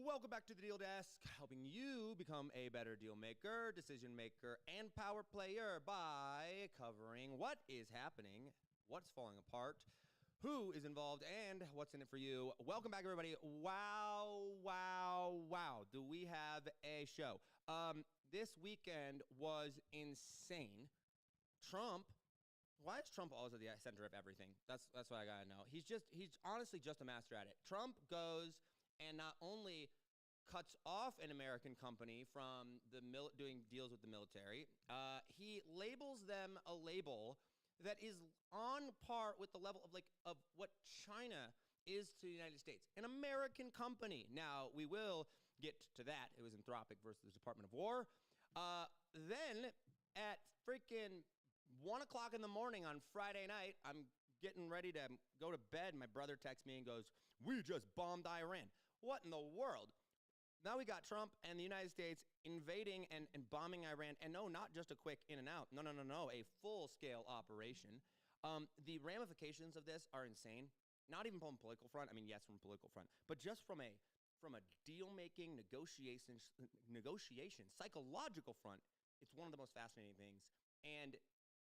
Welcome back to the Deal Desk, helping you become a better deal maker, decision maker, and power player by covering what is happening, what's falling apart, who is involved, and what's in it for you. Welcome back, everybody. Wow. Do we have a show? This weekend was insane. Why is Trump always at the center of everything? That's what I gotta know. He's honestly just a master at it. Trump goes and not only cuts off an American company from doing deals with the military, he labels them a label that is on par with the level of what China is to the United States. An American company. Now, we will get to that. It was Anthropic versus the Department of War. Then at freaking 1 o'clock in the morning on Friday night, I'm getting ready to go to bed. My brother texts me and goes, "We just bombed Iran." What in the world? Now we got Trump and the United States invading and bombing Iran. And no, not just a quick in and out. No. A full-scale operation. The ramifications of this are insane. Not even from a political front. I mean, yes, from a political front. But just from a deal-making, negotiation, psychological front, it's one of the most fascinating things. And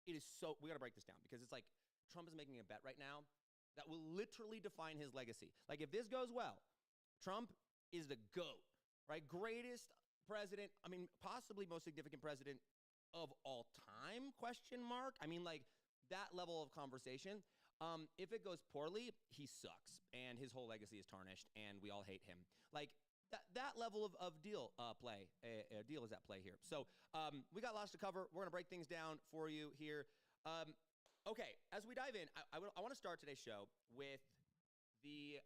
it is we got to break this down because it's like Trump is making a bet right now that will literally define his legacy. Like, if this goes well, Trump is the GOAT, right? Greatest president, I mean, possibly most significant president of all time, question mark. I mean, like, that level of conversation. If it goes poorly, he sucks, and his whole legacy is tarnished, and we all hate him. Like, that level of deal deal is at play here. So we got lots to cover. We're going to break things down for you here. Okay, as we dive in, I want to start today's show with the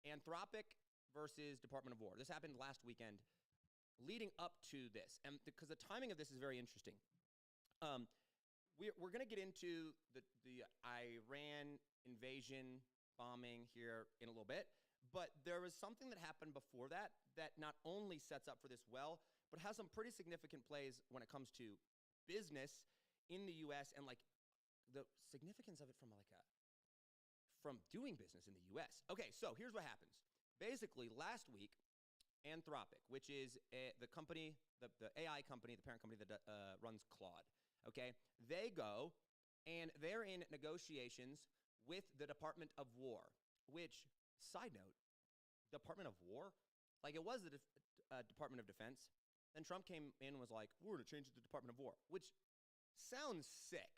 Anthropic versus Department of War. This happened last weekend leading up to this, and because the timing of this is very interesting. We're going to get into the Iran invasion bombing here in a little bit, but there was something that happened before that not only sets up for this well, but has some pretty significant plays when it comes to business in the U.S. and like the significance of it from doing business in the U.S. Okay, so here's what happens. Basically, last week, Anthropic, which is the company, the AI company, the parent company that runs Claude, okay? They go and they're in negotiations with the Department of War, which, side note, Department of War? Like, it was the Department of Defense. Then Trump came in and was like, we're going to change it to Department of War, which sounds sick,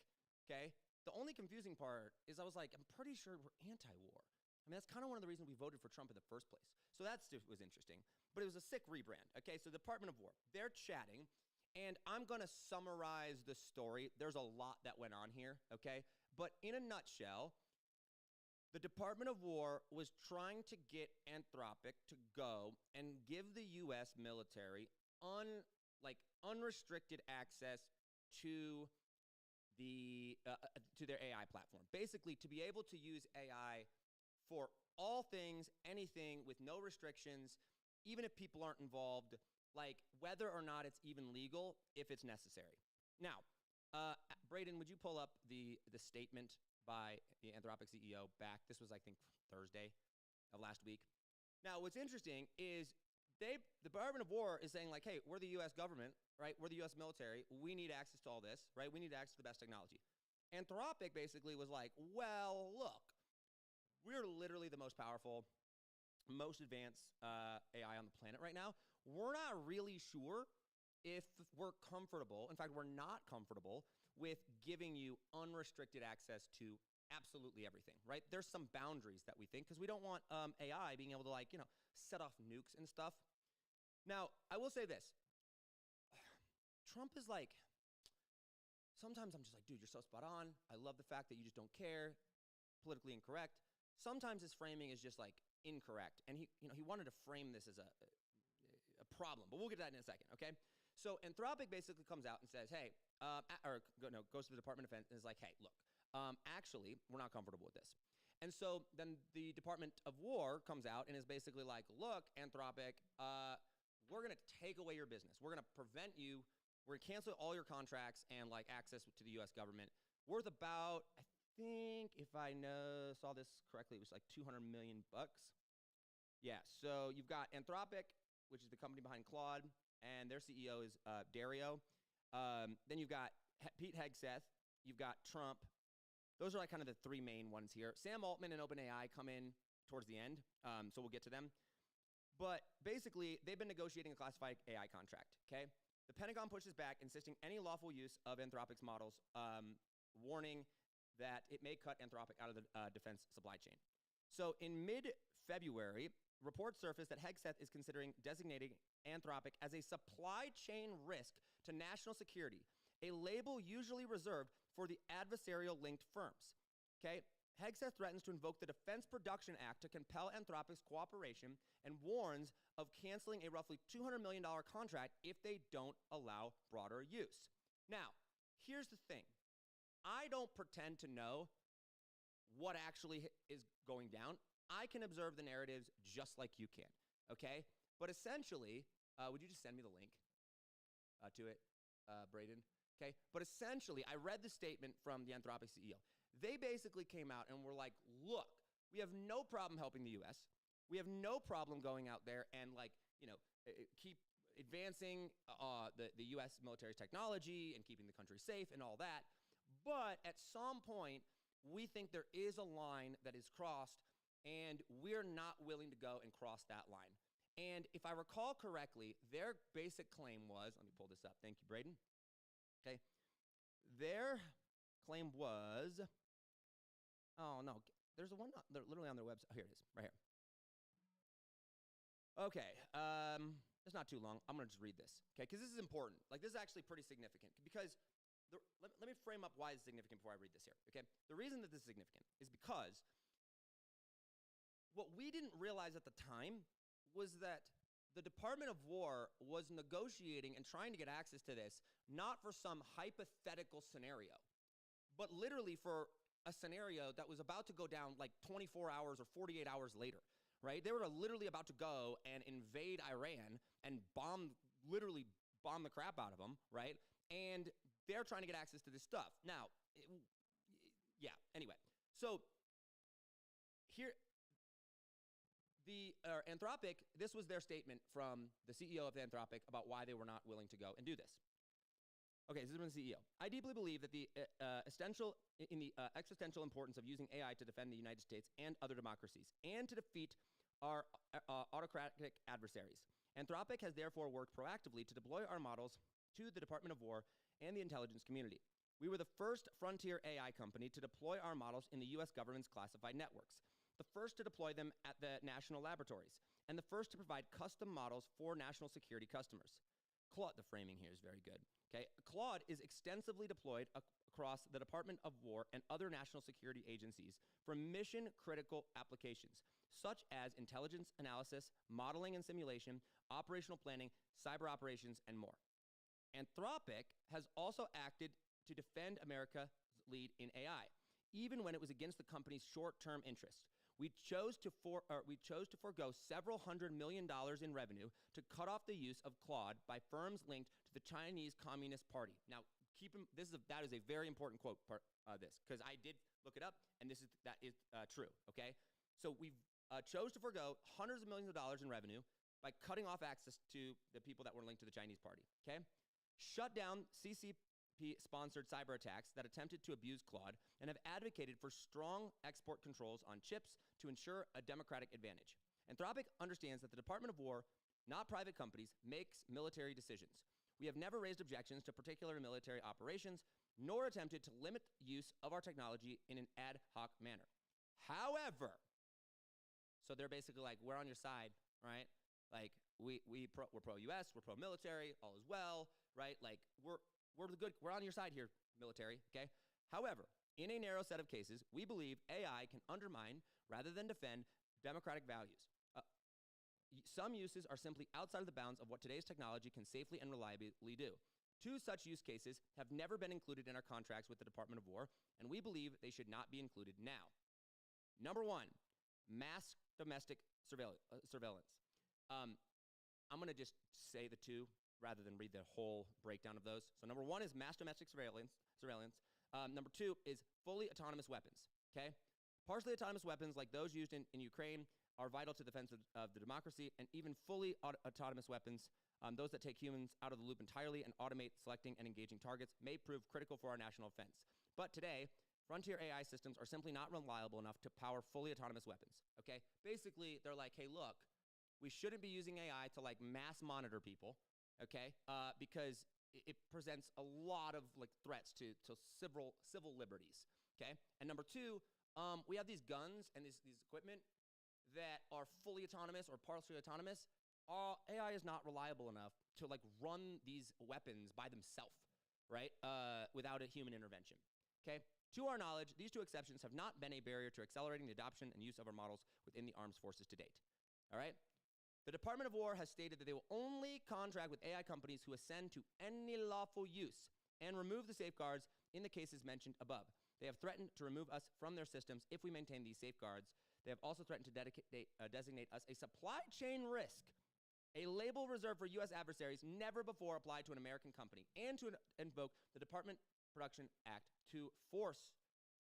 okay? The only confusing part is I was like, I'm pretty sure we're anti-war. I mean, that's kind of one of the reasons we voted for Trump in the first place. So that was interesting. But it was a sick rebrand. Okay, so the Department of War, they're chatting, and I'm going to summarize the story. There's a lot that went on here, okay? But in a nutshell, the Department of War was trying to get Anthropic to go and give the U.S. military unrestricted access to to their AI platform. Basically, to be able to use AI for all things, anything, with no restrictions, even if people aren't involved, like whether or not it's even legal, if it's necessary. Now, Braden, would you pull up the statement by the Anthropic CEO back? This was, I think, Thursday of last week. Now, what's interesting is the Department of War is saying, like, hey, we're the U.S. government, right? We're the U.S. military. We need access to all this, right? We need access to the best technology. Anthropic basically was like, well, look, we're literally the most powerful, most advanced AI on the planet right now. We're not really sure if we're comfortable. In fact, we're not comfortable with giving you unrestricted access to absolutely everything, right? There's some boundaries that we think, because we don't want AI being able to, like, set off nukes and stuff. Now, I will say this. Trump is like, sometimes I'm just like, dude, you're so spot on. I love the fact that you just don't care. Politically incorrect. Sometimes his framing is just like incorrect. And he wanted to frame this as a problem, but we'll get to that in a second, okay? So Anthropic basically comes out and says, hey, goes to the Department of Defense and is like, hey, look, actually, we're not comfortable with this. And so then the Department of War comes out and is basically like, look, Anthropic, we're going to take away your business. We're going to prevent you. We're going to cancel all your contracts and like access to the U.S. government worth about, I think, if I saw this correctly, it was like $200 million. Yeah, so you've got Anthropic, which is the company behind Claude, and their CEO is Dario. Then you've got Pete Hegseth. You've got Trump. Those are like kind of the three main ones here. Sam Altman and OpenAI come in towards the end, so we'll get to them. But basically, they've been negotiating a classified AI contract, okay? The Pentagon pushes back, insisting any lawful use of Anthropic's models, warning that it may cut Anthropic out of the defense supply chain. So in mid-February, reports surfaced that Hegseth is considering designating Anthropic as a supply chain risk to national security, a label usually reserved for the adversarial-linked firms. Okay? Hegseth threatens to invoke the Defense Production Act to compel Anthropic's cooperation and warns of canceling a roughly $200 million contract if they don't allow broader use. Now, here's the thing. I don't pretend to know what actually is going down. I can observe the narratives just like you can, okay? But essentially, would you just send me the link to it, Braden? Okay, but essentially, I read the statement from the Anthropic CEO. They basically came out and were like, look, we have no problem helping the U.S. We have no problem going out there and, like, keep advancing the U.S. military technology and keeping the country safe and all that. But at some point, we think there is a line that is crossed, and we're not willing to go and cross that line. And if I recall correctly, their basic claim was, let me pull this up. Thank you, Braden. Okay. Their claim was, oh, no, there's a one literally on their website. Oh, here it is, right here. Okay, it's not too long. I'm going to just read this, okay, because this is important. Like, this is actually pretty significant because let me frame up why it's significant before I read this here, okay? The reason that this is significant is because what we didn't realize at the time was that the Department of War was negotiating and trying to get access to this, not for some hypothetical scenario, but literally for a scenario that was about to go down like 24 hours or 48 hours later, right? They were literally about to go and invade Iran and literally bomb the crap out of them, right? And they're trying to get access to this stuff. Now, anyway. So here, the Anthropic, this was their statement from the CEO of Anthropic about why they were not willing to go and do this. Okay, this is from the CEO. I deeply believe that the existential importance of using AI to defend the United States and other democracies and to defeat our autocratic adversaries. Anthropic has therefore worked proactively to deploy our models to the Department of War and the intelligence community. We were the first frontier AI company to deploy our models in the U.S. government's classified networks, the first to deploy them at the national laboratories, and the first to provide custom models for national security customers. Claude, the framing here is very good. Okay, Claude is extensively deployed across the Department of War and other national security agencies for mission-critical applications, such as intelligence analysis, modeling and simulation, operational planning, cyber operations, and more. Anthropic has also acted to defend America's lead in AI, even when it was against the company's short-term interest. We chose to forego several $100 million in revenue to cut off the use of Claude by firms linked to the Chinese Communist Party. Now, that is a very important quote, because I did look it up, and that is true, okay? So we chose to forego hundreds of millions of dollars in revenue by cutting off access to the people that were linked to the Chinese Party, okay? Shut down CCP-sponsored cyber attacks that attempted to abuse Claude, and have advocated for strong export controls on chips to ensure a democratic advantage. Anthropic understands that the Department of War, not private companies, makes military decisions. We have never raised objections to particular military operations, nor attempted to limit use of our technology in an ad hoc manner. However, so they're basically like, we're on your side, right? Like, we're pro-US, we're pro-military, all is well, right? Like, we're on your side here, military, okay? However, in a narrow set of cases, we believe AI can undermine rather than defend democratic values. Some uses are simply outside of the bounds of what today's technology can safely and reliably do. Two such use cases have never been included in our contracts with the Department of War, and we believe they should not be included now. Number one, mass domestic surveillance. I'm going to just say the two rather than read the whole breakdown of those. So number one is mass domestic surveillance. Number two is fully autonomous weapons, okay? Partially autonomous weapons like those used in Ukraine are vital to the defense of the democracy, and even fully autonomous weapons, those that take humans out of the loop entirely and automate selecting and engaging targets, may prove critical for our national defense. But today, frontier AI systems are simply not reliable enough to power fully autonomous weapons, okay? Basically, they're like, hey, look, we shouldn't be using AI to like mass monitor people, okay? Because it presents a lot of like threats to civil liberties, okay? And number two, we have these guns and these equipment that are fully autonomous or partially autonomous. AI is not reliable enough to like run these weapons by themselves, right? Without a human intervention, okay? To our knowledge, these two exceptions have not been a barrier to accelerating the adoption and use of our models within the armed forces to date, all right? The Department of War has stated that they will only contract with AI companies who ascend to any lawful use and remove the safeguards in the cases mentioned above. They have threatened to remove us from their systems if we maintain these safeguards. They have also threatened to designate us a supply chain risk, a label reserved for U.S. adversaries never before applied to an American company, and to invoke the Department Production Act to force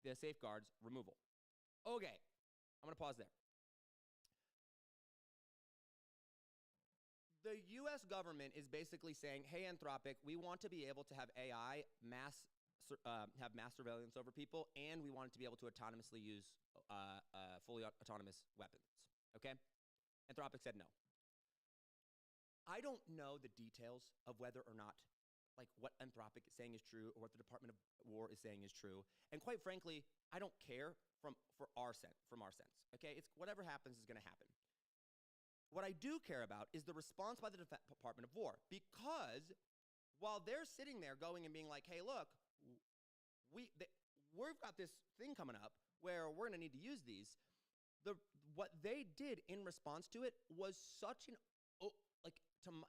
the safeguards removal. Okay, I'm going to pause there. The U.S. government is basically saying, hey, Anthropic, we want to be able to have AI have mass surveillance over people, and we want it to be able to autonomously use fully autonomous weapons, okay? Anthropic said no. I don't know the details of whether or not, like, what Anthropic is saying is true or what the Department of War is saying is true. And quite frankly, I don't care from our sense, okay? It's whatever happens is going to happen. What I do care about is the response by the Department of War, because while they're sitting there going and being like, hey, look, we've got this thing coming up where we're going to need to use these, what they did in response to it was such an,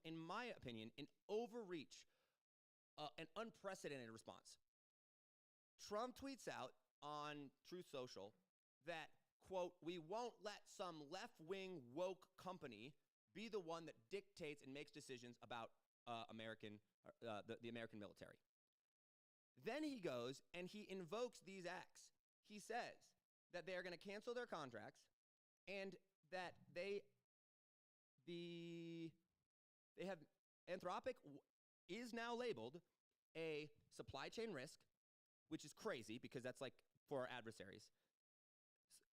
in my opinion, an overreach, an unprecedented response. Trump tweets out on Truth Social that, quote, we won't let some left-wing woke company be the one that dictates and makes decisions about the American military. Then he goes and he invokes these acts. He says that they are going to cancel their contracts and that Anthropic is now labeled a supply chain risk, which is crazy because that's like for our adversaries.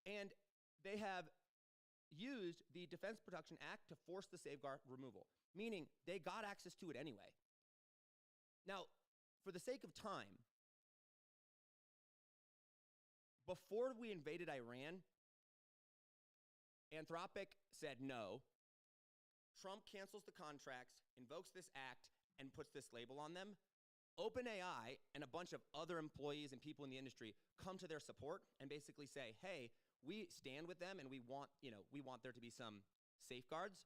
And they have used the Defense Production Act to force the safeguard removal, meaning they got access to it anyway. Now, for the sake of time, before we invaded Iran, Anthropic said no. Trump cancels the contracts, invokes this act, and puts this label on them. OpenAI and a bunch of other employees and people in the industry come to their support and basically say, hey, we stand with them and we want there to be some safeguards.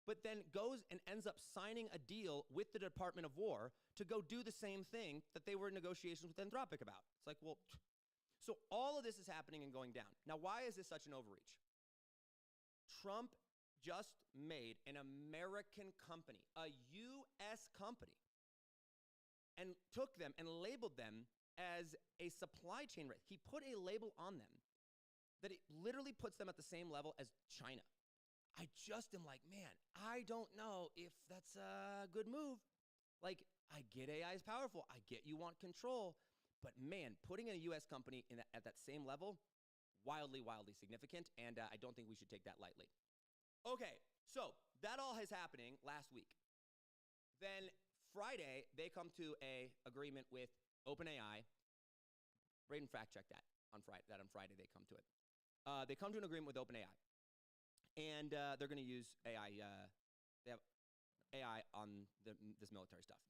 but then goes and ends up signing a deal with the Department of War to go do the same thing that they were in negotiations with Anthropic about. It's like, well, so all of this is happening and going down. Now, why is this such an overreach? Trump just made an American company, a U.S. company, and took them and labeled them as a supply chain risk. He put a label on them that it literally puts them at the same level as China. I just am like, man, I don't know if that's a good move. Like, I get AI is powerful. I get you want control. But man, putting a U.S. company at that same level, wildly, wildly significant. And I don't think we should take that lightly. Okay, so that all is happening last week. Then Friday, they come to a agreement with OpenAI. Braden fact-checked that on Friday. That on Friday they come to it. They come to an agreement with OpenAI. And they're going to use AI. They have AI on this military stuff.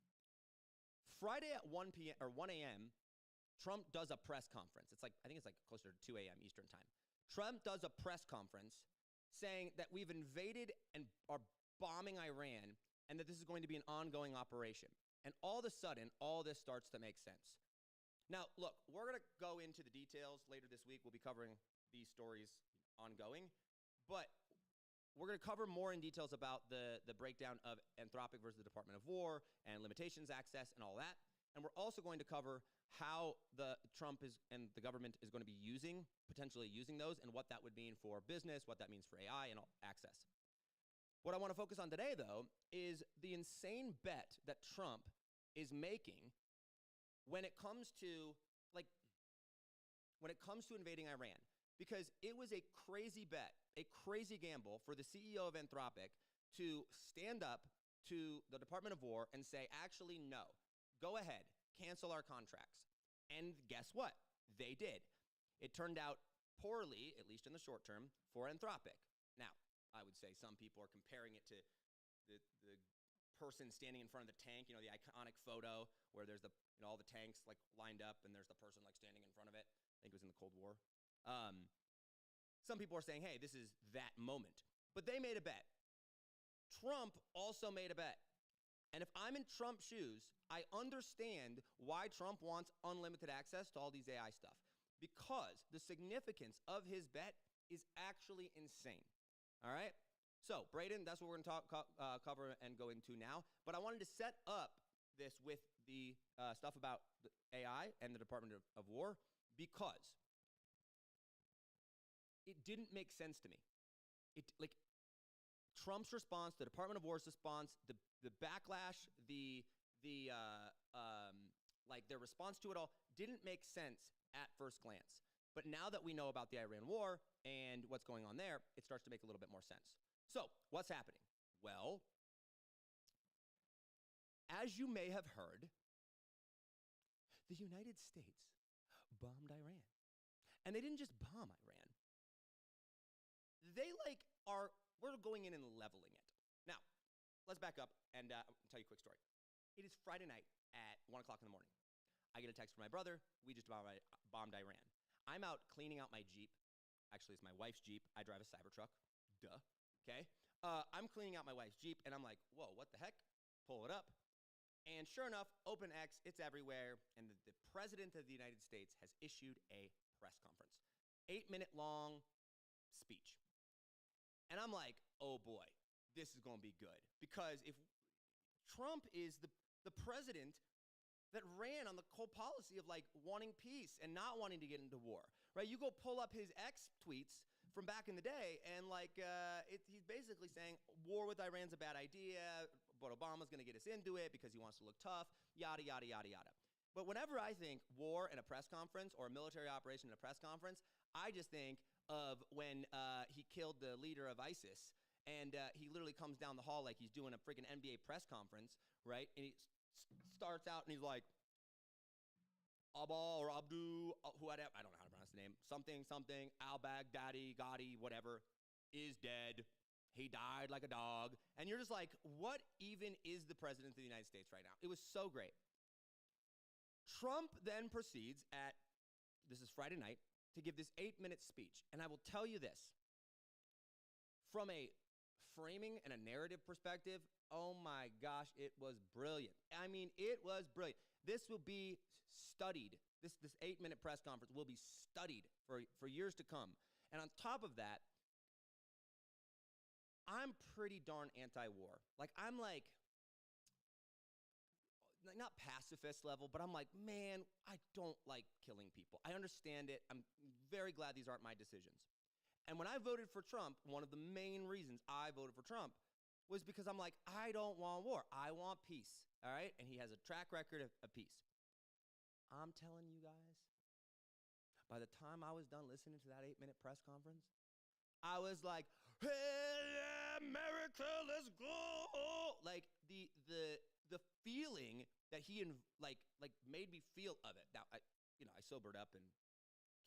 Friday at 1 p.m. or 1 a.m., Trump does a press conference. I think it's like closer to 2 a.m. Eastern time. Trump does a press conference saying that we've invaded and are bombing Iran and that this is going to be an ongoing operation. And all of a sudden, all this starts to make sense. Now, look, we're going to go into the details later this week. We'll be covering these stories ongoing. But we're going to cover more in details about the breakdown of Anthropic versus the Department of War and limitations access and all that. And we're also going to cover how the Trump is and the government is going to be potentially using those, and what that would mean for business, what that means for AI and all access. What I want to focus on today, though, is the insane bet that Trump is making when it comes to invading Iran. Because it was a crazy bet, a crazy gamble for the CEO of Anthropic to stand up to the Department of War and say, actually, no, go ahead, cancel our contracts. And guess what? They did. It turned out poorly, at least in the short term, for Anthropic. Now, I would say some people are comparing it to the person standing in front of the tank, the iconic photo where there's all the tanks like lined up and there's the person like standing in front of it. I think it was in the Cold War. Some people are saying, hey, this is that moment. But they made a bet. Trump also made a bet. And if I'm in Trump's shoes, I understand why Trump wants unlimited access to all these AI stuff. Because the significance of his bet is actually insane. All right? So, Braden, that's what we're going to cover and go into now. But I wanted to set up this with the stuff about the AI and the Department of War because it didn't make sense to me. Trump's response, the Department of War's response, the backlash, their response to it all didn't make sense at first glance. But now that we know about the Iran war and what's going on there, it starts to make a little bit more sense. So, what's happening? Well, as you may have heard, the United States bombed Iran. And they didn't just bomb Iran. We're going in and leveling it. Now, let's back up and I'll tell you a quick story. It is Friday night at 1 o'clock in the morning. I get a text from my brother. We just bombed Iran. I'm out cleaning out my Jeep. Actually, it's my wife's Jeep. I drive a Cybertruck. Duh. Okay? I'm cleaning out my wife's Jeep, and I'm like, whoa, what the heck? Pull it up. And sure enough, OpenX, it's everywhere, and the President of the United States has issued a press conference. 8-minute long speech. And I'm like, oh boy, this is going to be good. Because if Trump is the president that ran on the whole policy of wanting peace and not wanting to get into war, right? You go pull up his X tweets from back in the day, and he's basically saying war with Iran's a bad idea, but Obama's going to get us into it because he wants to look tough, yada, yada, yada, yada. But whenever I think war in a press conference or a military operation in a press conference, I just think of when he killed the leader of ISIS, and he literally comes down the hall like he's doing a freaking NBA press conference, right? And he starts out and he's like, Abba or Abdu, whatever, I don't know how to pronounce the name, something, al-Baghdadi, Gotti, whatever, is dead. He died like a dog. And you're just like, what even is the president of the United States right now? It was so great. Trump then proceeds this is Friday night, to give this 8-minute speech. And I will tell you this, from a framing and a narrative perspective, oh my gosh, it was brilliant. I mean, it was brilliant. This will be studied. This 8-minute press conference will be studied for years to come. And on top of that, I'm pretty darn anti-war. Like, I'm like, not pacifist level, but I'm like, man, I don't like killing people. I understand it. I'm very glad these aren't my decisions. And when I voted for Trump, one of the main reasons I voted for Trump was because I'm like, I don't want war. I want peace, all right? And he has a track record of peace. I'm telling you guys, by the time I was done listening to that 8-minute press conference, I was like, hey, America, let's go. Like, the feeling that he made me feel of it. Now, I sobered up and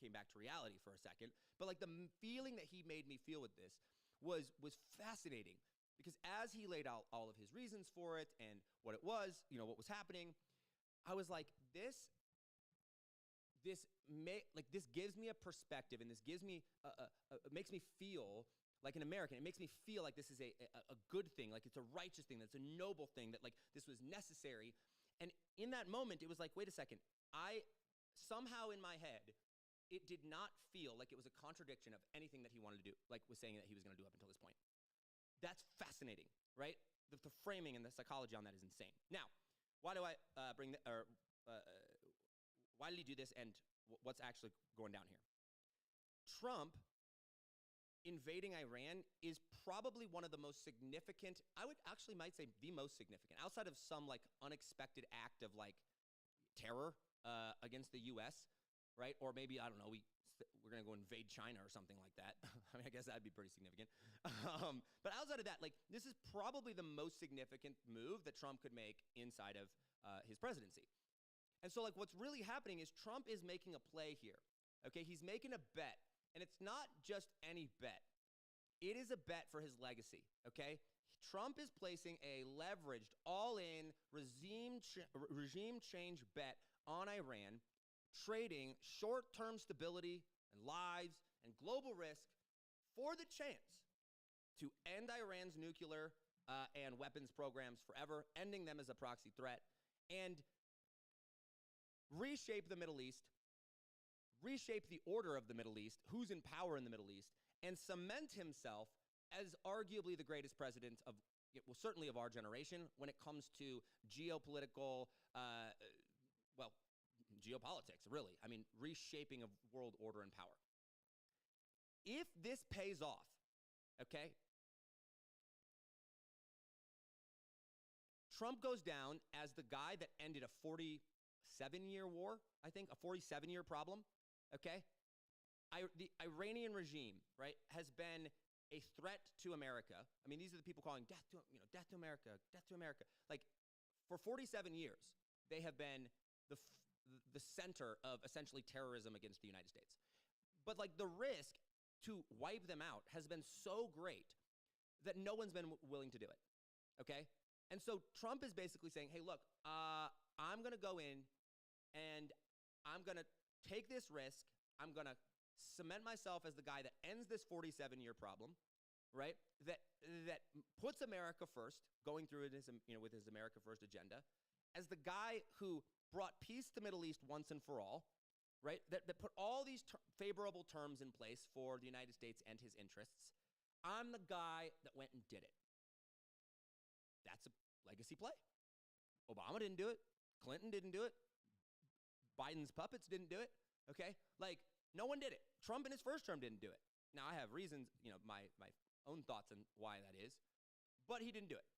came back to reality for a second, but like the feeling that he made me feel with this was fascinating, because as he laid out all of his reasons for it and what it was, what was happening, I was like, this gives me a perspective, and this gives me makes me feel like an American. It makes me feel like this is a good thing, like it's a righteous thing, that's a noble thing, that like this was necessary. And in that moment, it was like, wait a second, I somehow in my head, it did not feel like it was a contradiction of anything that he wanted to do, like was saying that he was going to do up until this point. That's fascinating, right? The framing and the psychology on that is insane. Now, why do I why did he do this, and what's actually going down here? Trump invading Iran is probably one of the most significant, I would actually might say the most significant, outside of some like unexpected act of like terror against the U.S., right? Or maybe, I don't know, we're going to go invade China or something like that. I mean, I guess that'd be pretty significant. But outside of that, like, this is probably the most significant move that Trump could make inside of his presidency. And so, like, what's really happening is Trump is making a play here, okay? He's making a bet, and it's not just any bet. It is a bet for his legacy, okay? Trump is placing a leveraged, all-in regime change bet on Iran, trading short-term stability and lives and global risk for the chance to end Iran's nuclear and weapons programs forever, ending them as a proxy threat, and reshape the Middle East, reshape the order of the Middle East, who's in power in the Middle East, and cement himself as arguably the greatest president of, well, certainly of our generation when it comes to geopolitical, geopolitics, really. I mean, reshaping of world order and power. If this pays off, okay, Trump goes down as the guy that ended a 47-year war, I think, a 47-year problem, okay? The Iranian regime, right, has been a threat to America. I mean, these are the people calling death to America, death to America. Like, for 47 years, they have been the center of essentially terrorism against the United States. But like the risk to wipe them out has been so great that no one's been willing to do it, okay? And so Trump is basically saying, hey, look, I'm going to go in and I'm going to take this risk. I'm going to cement myself as the guy that ends this 47-year problem, right? That puts America first, going through it with his America First agenda, as the guy who brought peace to the Middle East once and for all, right? That put all these favorable terms in place for the United States and his interests. I'm the guy that went and did it. That's a legacy play. Obama didn't do it. Clinton didn't do it. Biden's puppets didn't do it, okay? Like, no one did it. Trump in his first term didn't do it. Now, I have reasons, my own thoughts on why that is, but he didn't do it.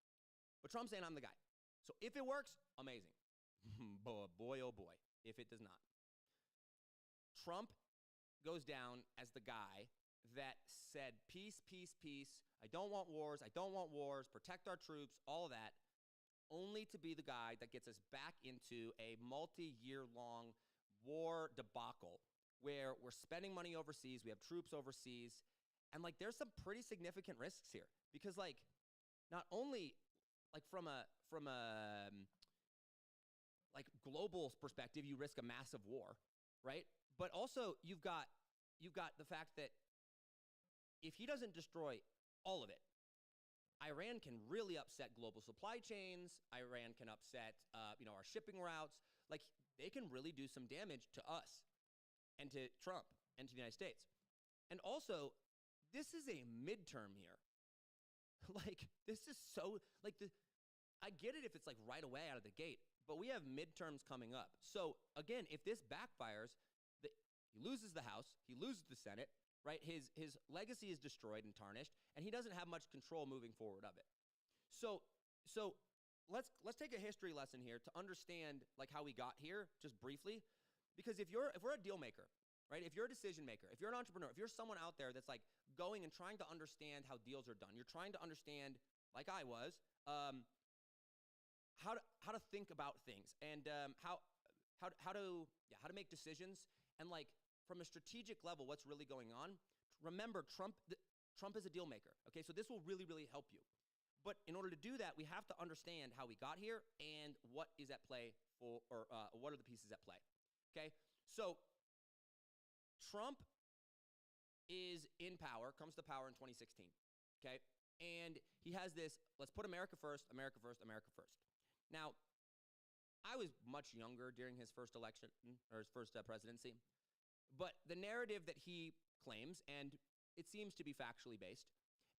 But Trump's saying I'm the guy. So if it works, amazing. Boy, oh boy, if it does not. Trump goes down as the guy that said, peace, peace, peace. I don't want wars. I don't want wars. Protect our troops, all of that, only to be the guy that gets us back into a multi-year-long war debacle where we're spending money overseas, we have troops overseas, and like there's some pretty significant risks here because like not only like from a like global perspective, you risk a massive war, right? But also you've got the fact that if he doesn't destroy all of it, Iran can really upset global supply chains. Iran can upset, our shipping routes. Like, they can really do some damage to us and to Trump and to the United States. And also, this is a midterm year. Like, this is so, like, I get it if it's like right away out of the gate, but we have midterms coming up. So again, if this backfires, he loses the House, he loses the Senate, right? His legacy is destroyed and tarnished, and he doesn't have much control moving forward of it. So let's take a history lesson here to understand like how we got here, just briefly. Because if we're a deal maker, right? If you're a decision maker, if you're an entrepreneur, if you're someone out there that's like going and trying to understand how deals are done, you're trying to understand, like I was, how to think about things and how to make decisions, and like from a strategic level, what's really going on. Remember, Trump is a deal maker. Okay, so this will really, really help you. But in order to do that, we have to understand how we got here and what is at play what are the pieces at play. Okay, so Trump is in power, comes to power in 2016. Okay, and he has this, let's put America first, America first, America first. Now, I was much younger during his first election, or his first presidency, but the narrative that he claims, and it seems to be factually based,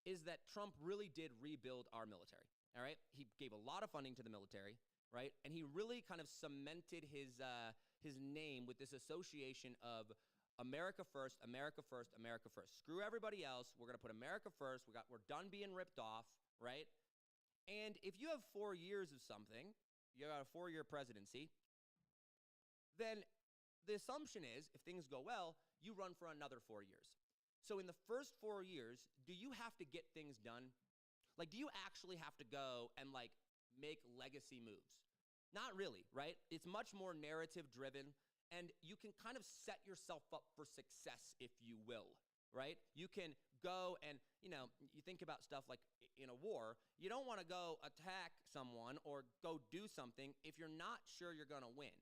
is that Trump really did rebuild our military, all right? He gave a lot of funding to the military, right? And he really kind of cemented his name with this association of America first, America first, America first. Screw everybody else. We're going to put America first. We're done being ripped off, right? And if you have 4 years of something, you got a 4-year presidency, then the assumption is, if things go well, you run for another 4 years. So in the first 4 years, do you have to get things done? Like, do you actually have to go and, like, make legacy moves? Not really, right? It's much more narrative driven, and you can kind of set yourself up for success, if you will, right? You can go and, you think about stuff like in a war, you don't want to go attack someone or go do something if you're not sure you're going to win.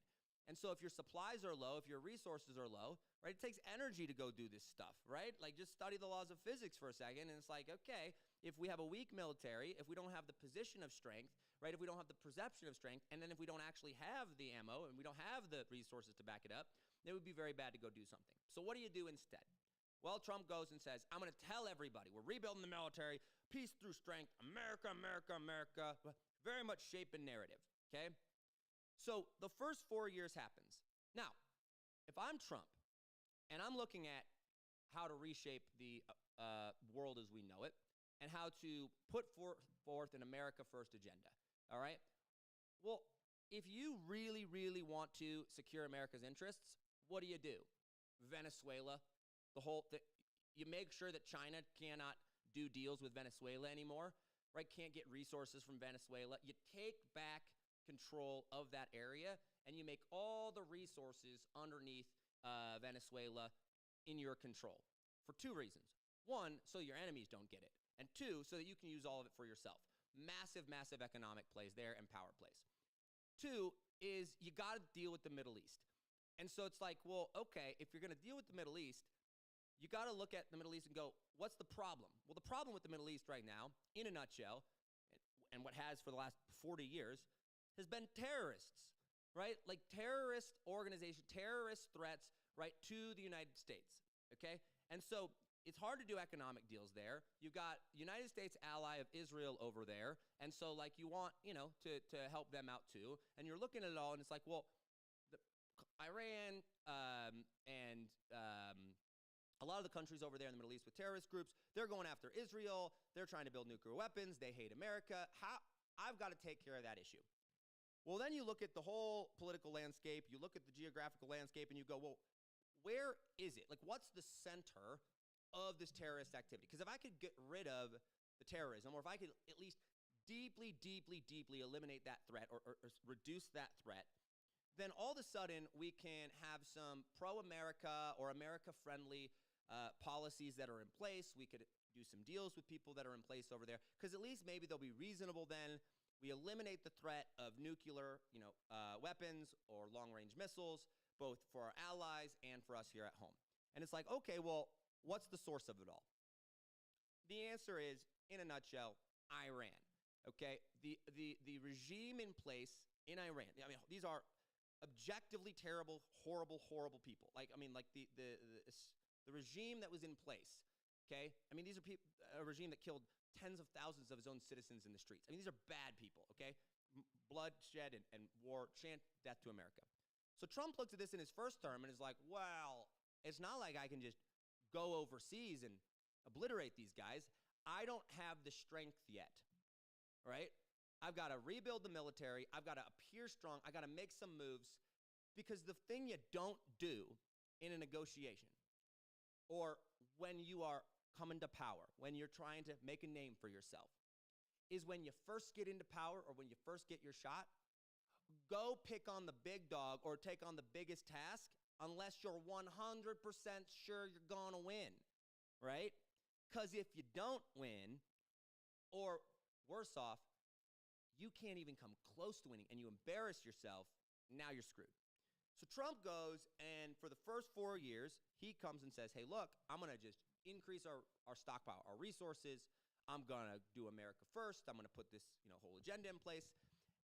And so if your supplies are low, if your resources are low, right, it takes energy to go do this stuff, right? Like, just study the laws of physics for a second, and it's like, okay, if we have a weak military, if we don't have the position of strength, right, if we don't have the perception of strength, and then if we don't actually have the ammo and we don't have the resources to back it up, it would be very bad to go do something. So what do you do instead? Well, Trump goes and says, I'm going to tell everybody, we're rebuilding the military, peace through strength, America, America, America, very much shape and narrative, okay? So the first 4 years happens. Now, if I'm Trump and I'm looking at how to reshape the world as we know it and how to put forth an America first agenda, all right? Well, if you really, really want to secure America's interests, what do? Venezuela, the whole thing. You make sure that China cannot do deals with Venezuela anymore, right? Can't get resources from Venezuela. You take back control of that area, and you make all the resources underneath Venezuela in your control for 2 reasons. 1, so your enemies don't get it. And 2, so that you can use all of it for yourself. Massive, massive economic plays there and power plays. 2 is you got to deal with the Middle East. And so it's like, well, okay, if you're going to deal with the Middle East, you got to look at the Middle East and go, what's the problem? Well, the problem with the Middle East right now, in a nutshell, and what has for the last 40 years, has been terrorists, right? Like terrorist organization, terrorist threats, right, to the United States, okay? And so it's hard to do economic deals there. You've got United States ally of Israel over there, and so like you want, to help them out too. And you're looking at it all, and it's like, well, Iran and a lot of the countries over there in the Middle East with terrorist groups, they're going after Israel. They're trying to build nuclear weapons. They hate America. I've got to take care of that issue. Well, then you look at the whole political landscape, you look at the geographical landscape, and you go, well, where is it? Like, what's the center of this terrorist activity? Because if I could get rid of the terrorism, or if I could at least deeply, deeply, deeply eliminate that threat or reduce that threat, then all of a sudden we can have some pro-America or America-friendly policies that are in place. We could do some deals with people that are in place over there, because at least maybe they'll be reasonable then. We eliminate the threat of nuclear, weapons or long-range missiles, both for our allies and for us here at home. And it's like, okay, well, what's the source of it all? The answer is, in a nutshell, Iran. Okay, the regime in place in Iran. I mean, these are objectively terrible, horrible people. Like, I mean, like the regime that was in place. Okay, I mean, these are a regime that killed tens of thousands of his own citizens in the streets. I mean, these are bad people. Okay, bloodshed and war, chant death to America. So Trump looks at this in his first term and is like, well, it's not like I can just go overseas and obliterate these guys. I don't have the strength yet, right? I've got to rebuild the military. I've got to appear strong. I got to make some moves, because the thing you don't do in a negotiation or when you are coming to power, when you're trying to make a name for yourself, is when you first get into power or when you first get your shot, go pick on the big dog or take on the biggest task unless you're 100% sure you're going to win, right? Because if you don't win, or worse off, you can't even come close to winning and you embarrass yourself, now you're screwed. So Trump goes, and for the first 4 years, he comes and says, hey, look, I'm going to just increase our stockpile, our resources. I'm going to do America first. I'm going to put this whole agenda in place.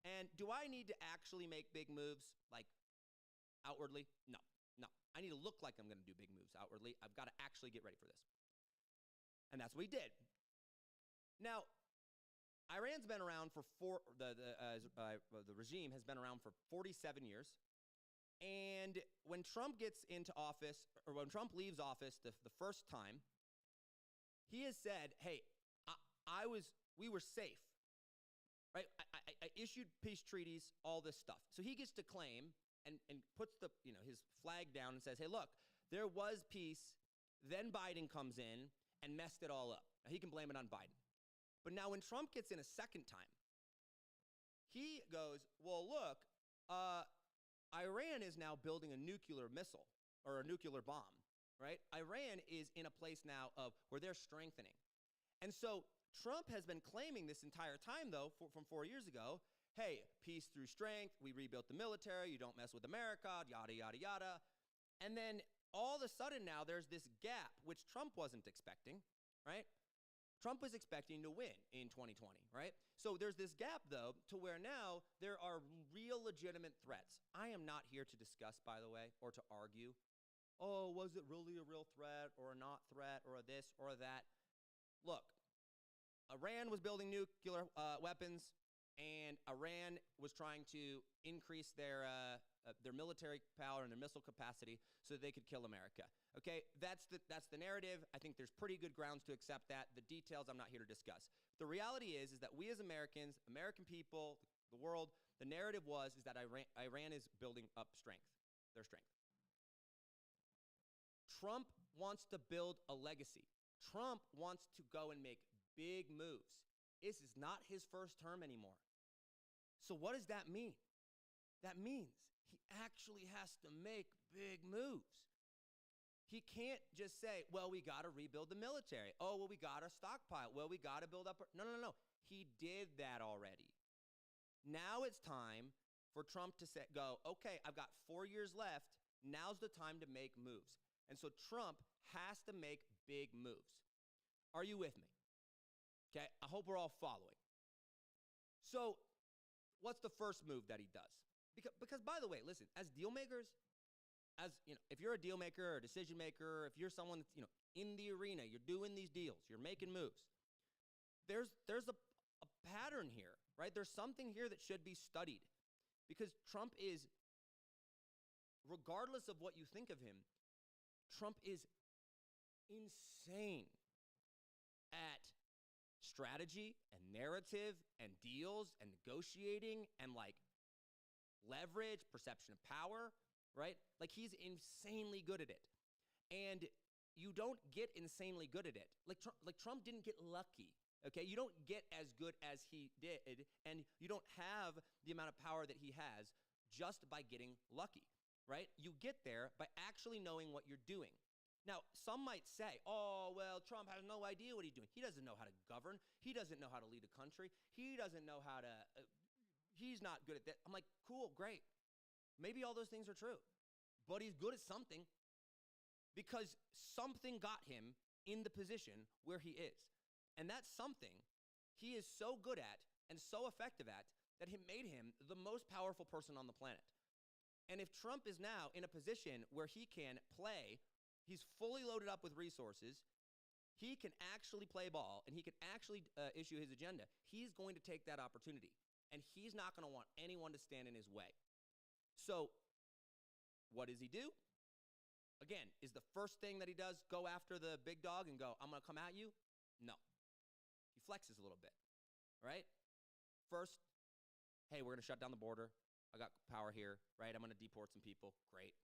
And do I need to actually make big moves, like outwardly? No. I need to look like I'm going to do big moves outwardly. I've got to actually get ready for this. And that's what he did. Now, Iran's been around for the regime has been around for 47 years. And when Trump gets into office, or when Trump leaves office the first time, he has said, hey, we were safe, right? I issued peace treaties, all this stuff. So he gets to claim and puts his flag down and says, hey, look, there was peace. Then Biden comes in and messed it all up. Now, he can blame it on Biden. But now when Trump gets in a second time, he goes, well, look, Iran is now building a nuclear missile or a nuclear bomb, right? Iran is in a place now where they're strengthening. And so Trump has been claiming this entire time, though, from 4 years ago, hey, peace through strength, we rebuilt the military, you don't mess with America, yada, yada, yada. And then all of a sudden now there's this gap, which Trump wasn't expecting, right? Trump was expecting to win in 2020, right? So there's this gap, though, to where now there are real legitimate threats. I am not here to discuss, by the way, or to argue, oh, was it really a real threat or a not threat or a this or a that? Look, Iran was building nuclear weapons, and Iran was trying to increase their military power and their missile capacity so that they could kill America. Okay, that's the narrative. I think there's pretty good grounds to accept that. The details I'm not here to discuss. The reality is that we as Americans, American people, the world, the narrative is that Iran is building up their strength. Trump wants to build a legacy. Trump wants to go and make big moves. This is not his first term anymore. So what does that mean? That means he actually has to make big moves. He can't just say, well, we got to rebuild the military. Oh, well, we got to stockpile. Well, we got to build up. No. He did that already. Now it's time for Trump to go, okay, I've got 4 years left. Now's the time to make moves. And so Trump has to make big moves. Are you with me? Okay, I hope we're all following. So what's the first move that he does? Because by the way, listen, as deal makers, if you're a deal maker or a decision maker, if you're someone that's, in the arena, you're doing these deals, you're making moves, there's a pattern here, right? There's something here that should be studied, because Trump is, regardless of what you think of him, Trump is insane at strategy and narrative and deals and negotiating and leverage, perception of power, right? Like, he's insanely good at it. And you don't get insanely good at it. Like Trump didn't get lucky, okay? You don't get as good as he did, and you don't have the amount of power that he has just by getting lucky, right? You get there by actually knowing what you're doing. Now, some might say, oh, well, Trump has no idea what he's doing. He doesn't know how to govern. He doesn't know how to lead a country. He doesn't know how to, he's not good at that. I'm like, cool, great. Maybe all those things are true, but he's good at something, because something got him in the position where he is. And that something he is so good at and so effective at that he made him the most powerful person on the planet. And if Trump is now in a position where he can play, he's fully loaded up with resources, he can actually play ball, and he can actually issue his agenda, he's going to take that opportunity. And he's not going to want anyone to stand in his way. So what does he do? Again, is the first thing that he does go after the big dog and go, I'm going to come at you? No. He flexes a little bit, right? First, hey, we're going to shut down the border. I got power here, right? I'm going to deport some people. Great.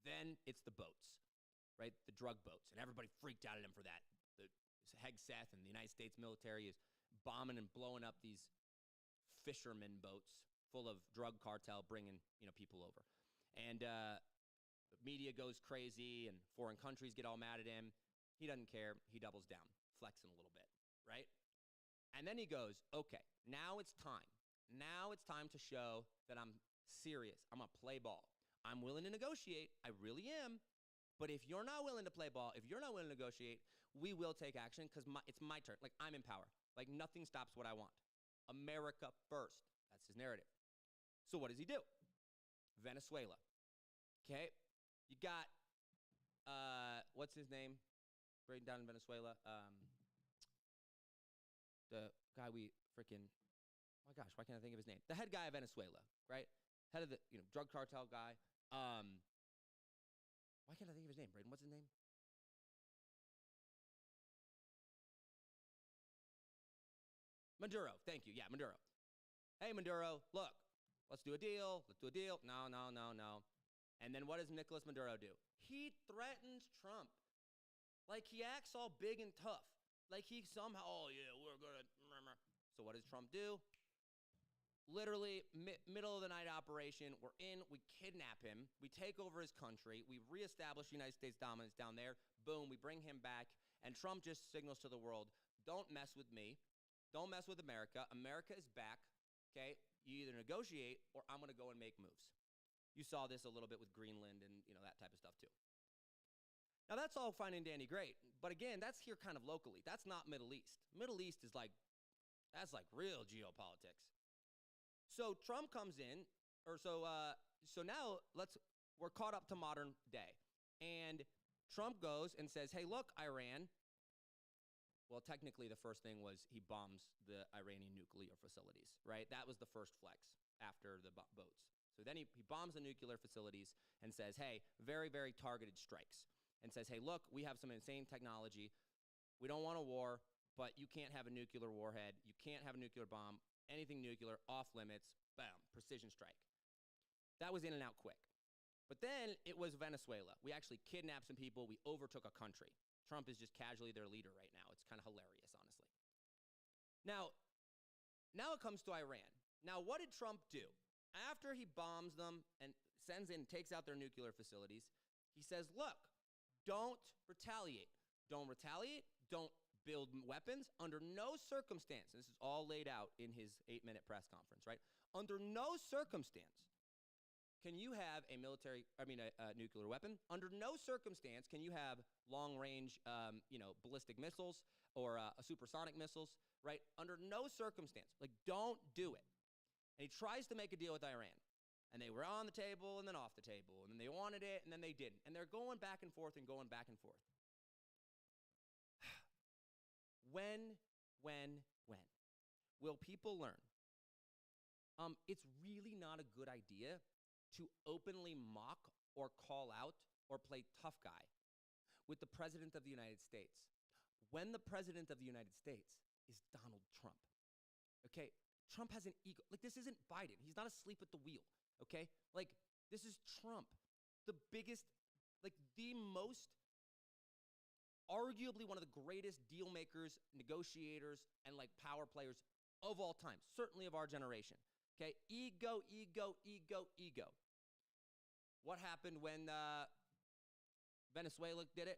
Then it's the boats, right? The drug boats. And everybody freaked out at him for that. The Hegseth and the United States military is bombing and blowing up these fisherman boats full of drug cartel bringing, people over. And the media goes crazy and foreign countries get all mad at him. He doesn't care. He doubles down, flexing a little bit, right? And then he goes, okay, now it's time. Now it's time to show that I'm serious. I'm going to play ball. I'm willing to negotiate. I really am. But if you're not willing to play ball, if you're not willing to negotiate, we will take action because it's my turn. Like, I'm in power. Like, nothing stops what I want. America first. That's his narrative. So what does he do? Venezuela. Okay. You got, what's his name? Right down in Venezuela. The guy we freaking, oh my gosh, why can't I think of his name? The head guy of Venezuela, right? Head of the drug cartel guy. Why can't I think of his name, Braden? What's his name? Maduro. Thank you. Yeah, Maduro. Hey, Maduro, look, let's do a deal. Let's do a deal. No. And then what does Nicolas Maduro do? He threatens Trump. Like, he acts all big and tough. Like, he somehow, oh, yeah, we're going to. So what does Trump do? Literally, middle of the night operation. We're in. We kidnap him. We take over his country. We reestablish United States dominance down there. Boom, we bring him back. And Trump just signals to the world, don't mess with me. Don't mess with America. America is back. Okay? You either negotiate or I'm going to go and make moves. You saw this a little bit with Greenland and, that type of stuff too. Now, that's all fine and dandy great. But again, that's here kind of locally. That's not Middle East. Middle East is that's like real geopolitics. So Trump comes in, so now we're caught up to modern day. And Trump goes and says, hey, look, Iran. Well, technically, the first thing was he bombs the Iranian nuclear facilities, right? That was the first flex after the boats. So then he bombs the nuclear facilities and says, hey, very, very targeted strikes. And says, hey, look, we have some insane technology. We don't want a war, but you can't have a nuclear warhead. You can't have a nuclear bomb. Anything nuclear, off limits, bam, precision strike. That was in and out quick. But then it was Venezuela. We actually kidnapped some people. We overtook a country. Trump is just casually their leader right now. It's kind of hilarious, honestly. Now it comes to Iran. Now, what did Trump do? After he bombs them and sends in, takes out their nuclear facilities, he says, look, don't retaliate. Don't retaliate. Don't build weapons. Under no circumstance, this is all laid out in his 8-minute press conference, right? Under no circumstance can you have a nuclear weapon. Under no circumstance can you have long-range, ballistic missiles or supersonic missiles, right? Under no circumstance. Like, don't do it. And he tries to make a deal with Iran. And they were on the table and then off the table. And then they wanted it and then they didn't. And they're going back and forth and going back and forth. When will people learn? It's really not a good idea to openly mock or call out or play tough guy with the President of the United States when the President of the United States is Donald Trump. Okay? Trump has an ego. Like, this isn't Biden. He's not asleep at the wheel. Okay? Like, this is Trump. The biggest, the most, arguably one of the greatest deal makers, negotiators, and power players of all time. Certainly of our generation. Okay? Ego. What happened when Venezuela did it?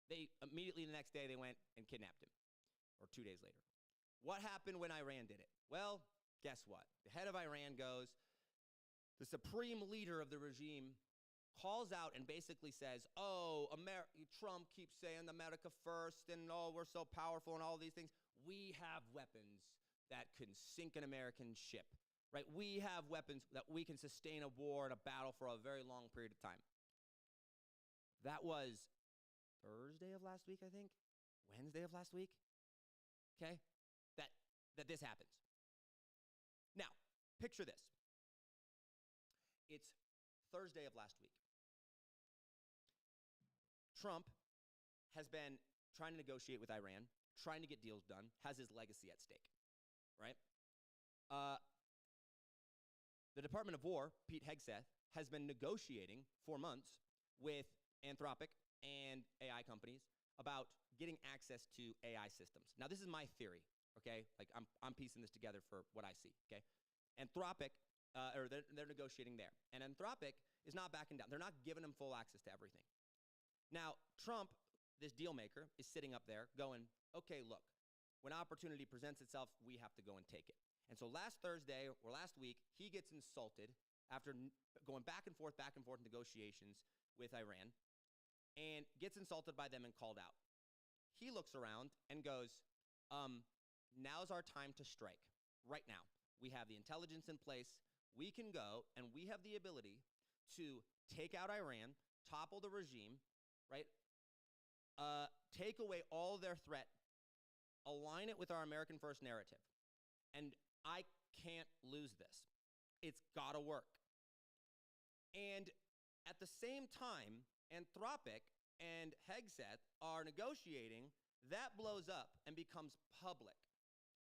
They immediately the next day they went and kidnapped him, or 2 days later. What happened when Iran did it? Well, guess what? The head of Iran goes, the supreme leader of the regime calls out and basically says, oh, Trump keeps saying America first and, oh, we're so powerful and all these things. We have weapons that can sink an American ship, right? We have weapons that we can sustain a war and a battle for a very long period of time. That was Thursday of last week, I think. Wednesday of last week. Okay? That this happens. Now, picture this. It's Thursday of last week. Trump has been trying to negotiate with Iran, trying to get deals done, has his legacy at stake, right? The Department of War, Pete Hegseth, has been negotiating for months with Anthropic and AI companies about getting access to AI systems. Now, this is my theory, okay? Like, I'm piecing this together for what I see, okay? Anthropic, they're negotiating there. And Anthropic is not backing down. They're not giving them full access to everything. Now, Trump, this deal maker, is sitting up there going, okay, look, when opportunity presents itself, we have to go and take it. And so last Thursday or last week, he gets insulted after going back and forth negotiations with Iran and gets insulted by them and called out. He looks around and goes, now's our time to strike. Right now. We have the intelligence in place. We can go and we have the ability to take out Iran, topple the regime, right? Take away all their threat, align it with our American first narrative. And I can't lose this. It's gotta work. And at the same time, Anthropic and Hegseth are negotiating. That blows up and becomes public.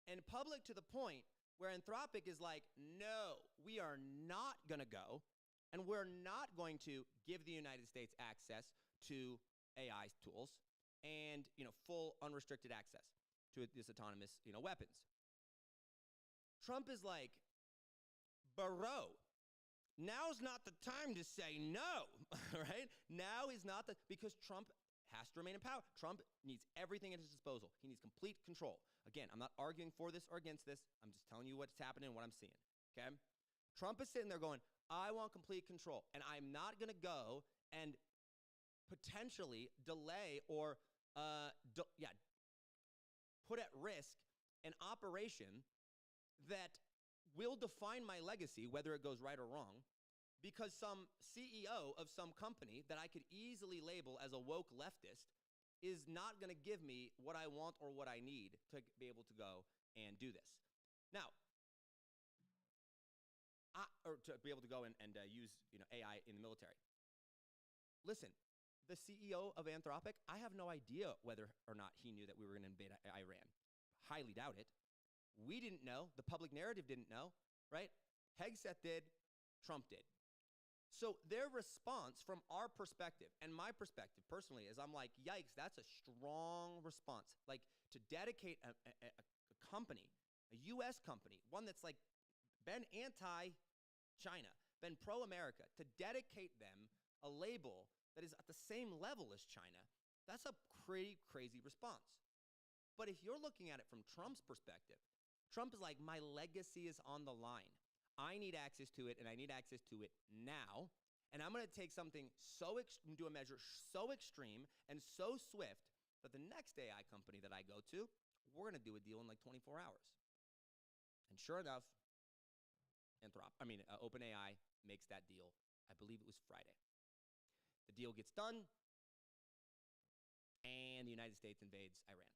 And public to the point where Anthropic is like, no, we are not going to go, and we're not going to give the United States access to AI tools and, full unrestricted access to this autonomous, weapons. Trump is like, bro, now's not the time to say no, right? Now is not because Trump has to remain in power. Trump needs everything at his disposal. He needs complete control. Again, I'm not arguing for this or against this. I'm just telling you what's happening and what I'm seeing, okay? Trump is sitting there going, I want complete control, and I'm not going to go and potentially delay or put at risk an operation that will define my legacy, whether it goes right or wrong, because some CEO of some company that I could easily label as a woke leftist is not going to give me what I want or what I need to be able to go and do this. Now, or to be able to go and use AI in the military. Listen, the CEO of Anthropic, I have no idea whether or not he knew that we were going to invade Iran. Highly doubt it. We didn't know. The public narrative didn't know, right? Hegseth did. Trump did. So their response from our perspective and my perspective personally is I'm like, yikes, that's a strong response. Like to dedicate a company, a U.S. company, one that's like been anti-China, been pro-America, to dedicate them a label that is at the same level as China, that's a pretty crazy response. But if you're looking at it from Trump's perspective, Trump is like, my legacy is on the line. I need access to it, and I need access to it now. And I'm going to take something do a measure so extreme and so swift that the next AI company that I go to, we're going to do a deal in like 24 hours. And sure enough, OpenAI makes that deal. I believe it was Friday. The deal gets done, and the United States invades Iran.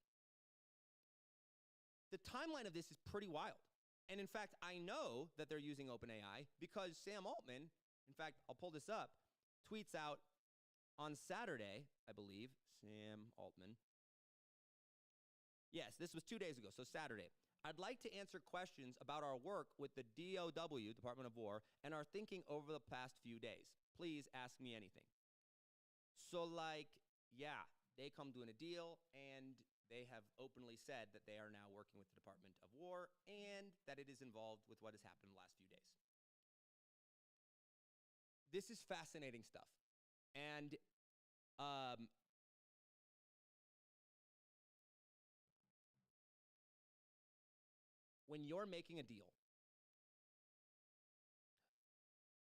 The timeline of this is pretty wild. And in fact, I know that they're using OpenAI because Sam Altman, in fact, I'll pull this up, tweets out on Saturday, I believe, Sam Altman. Yes, this was 2 days ago, so Saturday. I'd like to answer questions about our work with the DoW, Department of War, and our thinking over the past few days. Please ask me anything. So they come doing a deal, and they have openly said that they are now working with the Department of War and that it is involved with what has happened in the last few days. This is fascinating stuff. And when you're making a deal,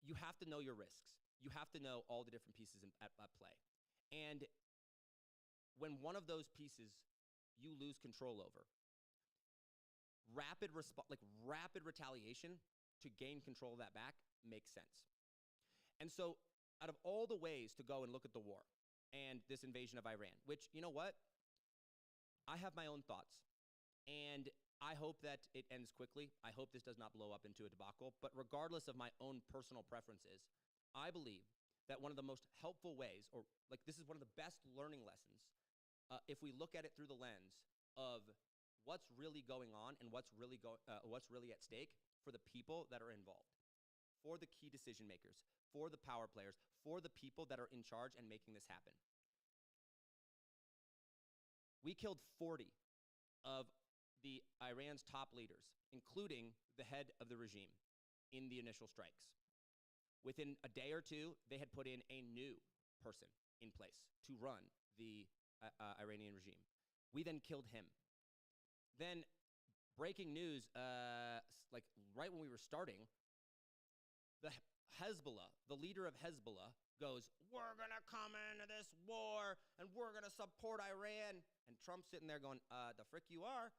you have to know your risks. you have to know all the different pieces at play. And when one of those pieces you lose control over, rapid retaliation to gain control of that back makes sense. And so out of all the ways to go and look at the war and this invasion of Iran, which, you know what? I have my own thoughts, and I hope that it ends quickly. I hope this does not blow up into a debacle. But regardless of my own personal preferences, I believe that one of the most helpful ways, or like this is one of the best learning lessons, if we look at it through the lens of what's really going on and what's really at stake for the people that are involved, for the key decision makers, for the power players, for the people that are in charge and making this happen. We killed 40 of the Iran's top leaders, including the head of the regime, in the initial strikes. Within a day or two, they had put in a new person in place to run the Iranian regime. We then killed him. Then, breaking news, like right when we were starting, the Hezbollah, the leader of Hezbollah, goes, "We're going to come into this war, and we're going to support Iran." And Trump's sitting there going, the frick you are,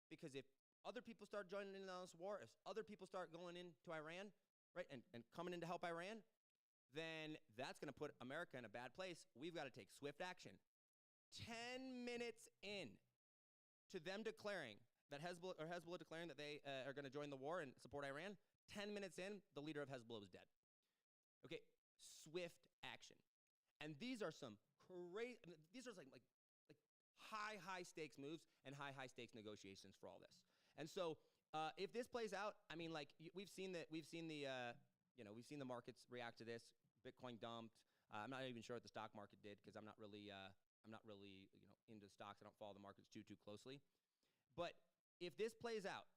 because if other people start joining in on this war, if other people start going into Iran, right, and coming in to help Iran, then that's going to put America in a bad place. We've got to take swift action. 10 minutes in to them declaring that Hezbollah declaring that they are going to join the war and support Iran, 10 minutes in, the leader of Hezbollah was dead. Okay, swift action. And these are some crazy, these are like high stakes moves and high stakes negotiations for all this. And so if this plays out, I mean, like we've seen the markets react to this. Bitcoin dumped. I'm not even sure what the stock market did because I'm not really into stocks. I don't follow the markets too closely. But if this plays out,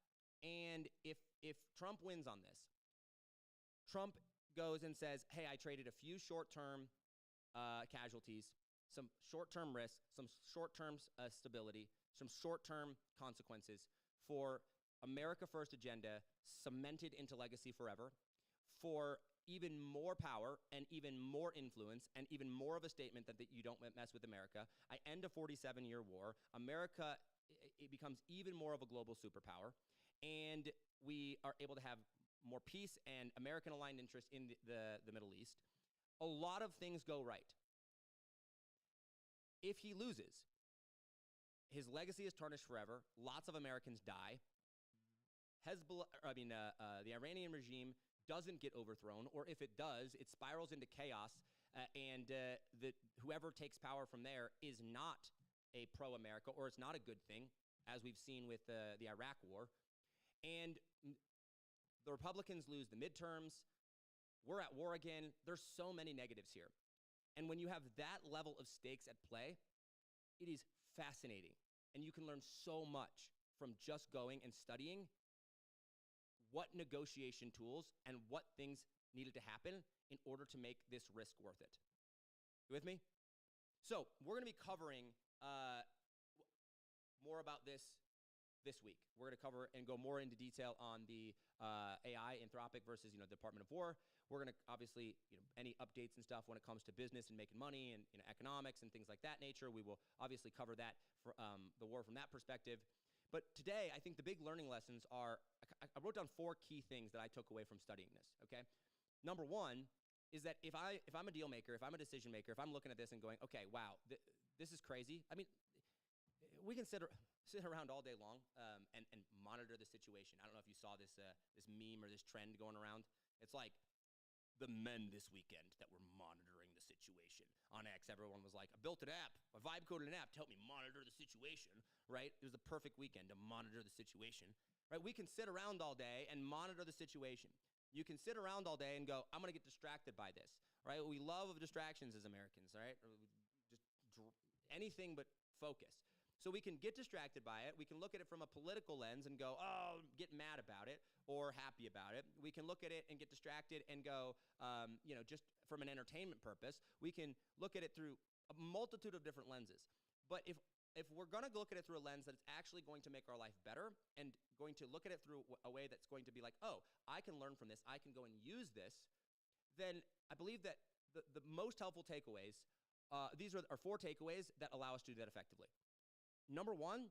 and if Trump wins on this, Trump goes and says, "Hey, I traded a few short-term casualties, some short-term risks, some short-term stability, some short-term consequences for America First agenda cemented into legacy forever, for even more power and even more influence and even more of a statement that you don't mess with America. I end a 47-year war. America, it becomes even more of a global superpower, and we are able to have more peace and American-aligned interests in the Middle East. A lot of things go right. If he loses, his legacy is tarnished forever. Lots of Americans die. The Iranian regime doesn't get overthrown, or if it does, it spirals into chaos, and whoever takes power from there is not a pro-America, or it's not a good thing, as we've seen with the Iraq war. And the Republicans lose the midterms. We're at war again. There's so many negatives here. And when you have that level of stakes at play, it is fascinating. And you can learn so much from just going and studying what negotiation tools and what things needed to happen in order to make this risk worth it. You with me? So we're going to be covering more about this week. We're going to cover and go more into detail on the AI, Anthropic versus Department of War. We're going to obviously any updates and stuff when it comes to business and making money and economics and things like that nature. We will obviously cover that for the war from that perspective. But today, I think the big learning lessons are, I wrote down 4 key things that I took away from studying this, okay? Number one is that if I'm a deal maker, if I'm a decision maker, if I'm looking at this and going, okay, wow, this is crazy. I mean, we can sit around all day long and monitor the situation. I don't know if you saw this meme or this trend going around. It's like, the men this weekend that were monitoring the situation. On X, everyone was like, I built an app, I vibe coded an app to help me monitor the situation, right? It was the perfect weekend to monitor the situation, right? We can sit around all day and monitor the situation. You can sit around all day and go, I'm going to get distracted by this, right? We love distractions as Americans, right? Just anything but focus. So we can get distracted by it. We can look at it from a political lens and go, oh, get mad about it or happy about it. We can look at it and get distracted and go, just from an entertainment purpose. We can look at it through a multitude of different lenses. But if we're going to look at it through a lens that's actually going to make our life better and going to look at it through a way that's going to be like, oh, I can learn from this, I can go and use this, then I believe that the most helpful takeaways, these are 4 takeaways that allow us to do that effectively. Number 1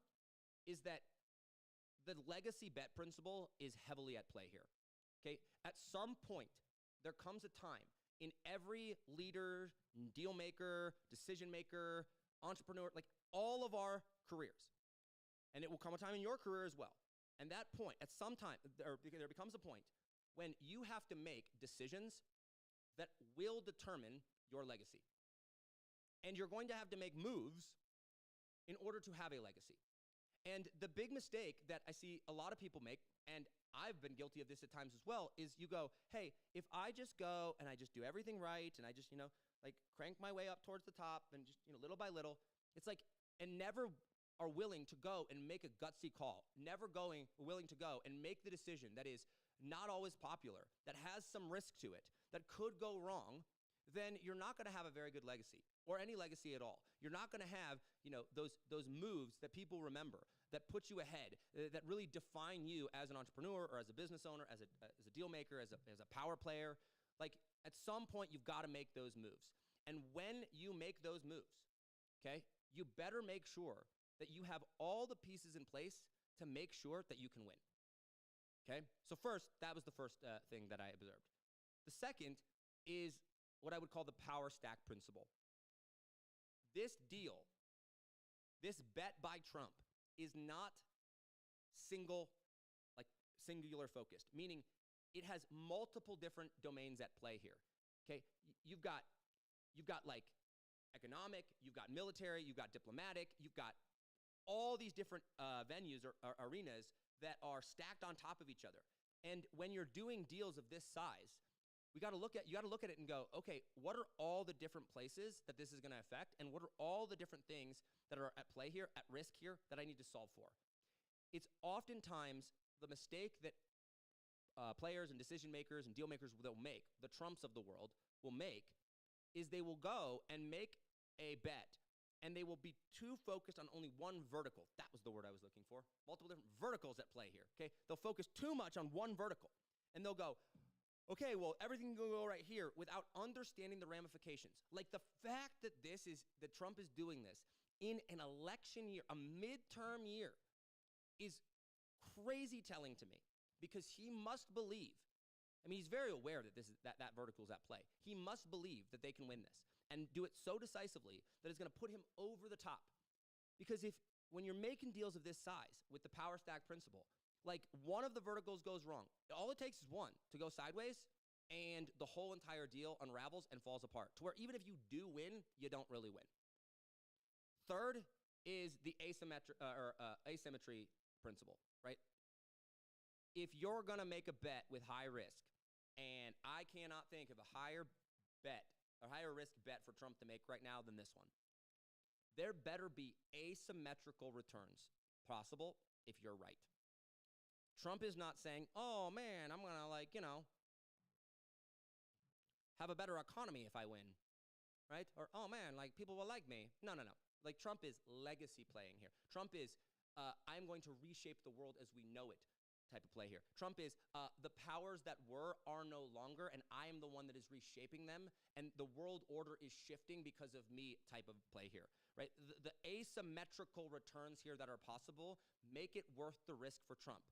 is that the legacy bet principle is heavily at play here, okay? At some point, there comes a time in every leader, deal maker, decision maker, entrepreneur, like all of our careers, and it will come a time in your career as well. And that point, at some time, there becomes a point when you have to make decisions that will determine your legacy. And you're going to have to make moves in order to have a legacy. And the big mistake that I see a lot of people make, and I've been guilty of this at times as well, is you go, hey, if I just go and I just do everything right and I just, like crank my way up towards the top and just, little by little, it's like, and never are willing to go and make a gutsy call, never willing to go and make the decision that is not always popular, that has some risk to it, that could go wrong, then you're not going to have a very good legacy or any legacy at all. You're not going to have, those moves that people remember, that put you ahead, that really define you as an entrepreneur or as a business owner, as a deal maker, as a power player. Like at some point, you've got to make those moves. And when you make those moves, okay, you better make sure that you have all the pieces in place to make sure that you can win. Okay? So first, that was the first thing that I observed. The second is what I would call the power stack principle. This deal, this bet by Trump is not singular focused, meaning it has multiple different domains at play here. Okay? You've got like economic, you've got military, you've got diplomatic, you've got all these different venues or arenas that are stacked on top of each other. And when you're doing deals of this size, you got to look at it and go, okay, what are all the different places that this is going to affect, and what are all the different things that are at play here, at risk here, that I need to solve for? It's oftentimes the mistake that players and decision makers and deal makers will make, the Trumps of the world will make, is they will go and make a bet, and they will be too focused on only one vertical. That was the word I was looking for. Multiple different verticals at play here, okay? They'll focus too much on one vertical, and they'll go, okay, well, everything can go right here without understanding the ramifications. Like the fact that Trump is doing this in an election year, a midterm year, is crazy telling to me, because he must believe, he's very aware that that vertical is at play. He must believe that they can win this and do it so decisively that it's going to put him over the top. Because when you're making deals of this size with the power stack principle, like one of the verticals goes wrong, all it takes is one to go sideways, and the whole entire deal unravels and falls apart, to where even if you do win, you don't really win. Third is the asymmetry principle, right? If you're going to make a bet with high risk, and I cannot think of a higher risk bet for Trump to make right now than this one, there better be asymmetrical returns possible if you're right. Trump is not saying, oh man, I'm going to have a better economy if I win, right? Or, oh man, people will like me. No. Like Trump is legacy playing here. Trump is, I'm going to reshape the world as we know it type of play here. Trump is, the powers that were are no longer, and I am the one that is reshaping them, and the world order is shifting because of me type of play here, right? The asymmetrical returns here that are possible make it worth the risk for Trump,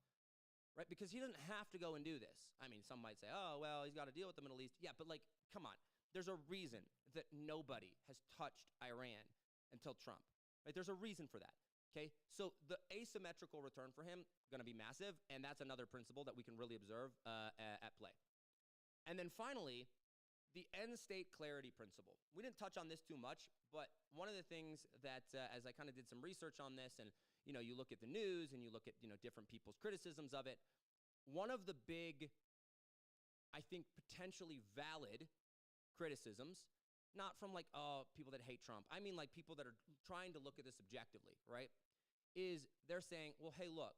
right? Because he doesn't have to go and do this. Some might say, oh, well, he's got to deal with the Middle East. Yeah, but come on. There's a reason that nobody has touched Iran until Trump, right? There's a reason for that. Okay, so the asymmetrical return for him going to be massive, and that's another principle that we can really observe at play. And then finally, the end state clarity principle. We didn't touch on this too much, but one of the things that, as I kind of did some research on this, and you look at the news and you look at different people's criticisms of it, one of the big, I think, potentially valid criticisms, not from people that hate Trump. I mean people that are trying to look at this objectively, right? Is they're saying, well, hey, look,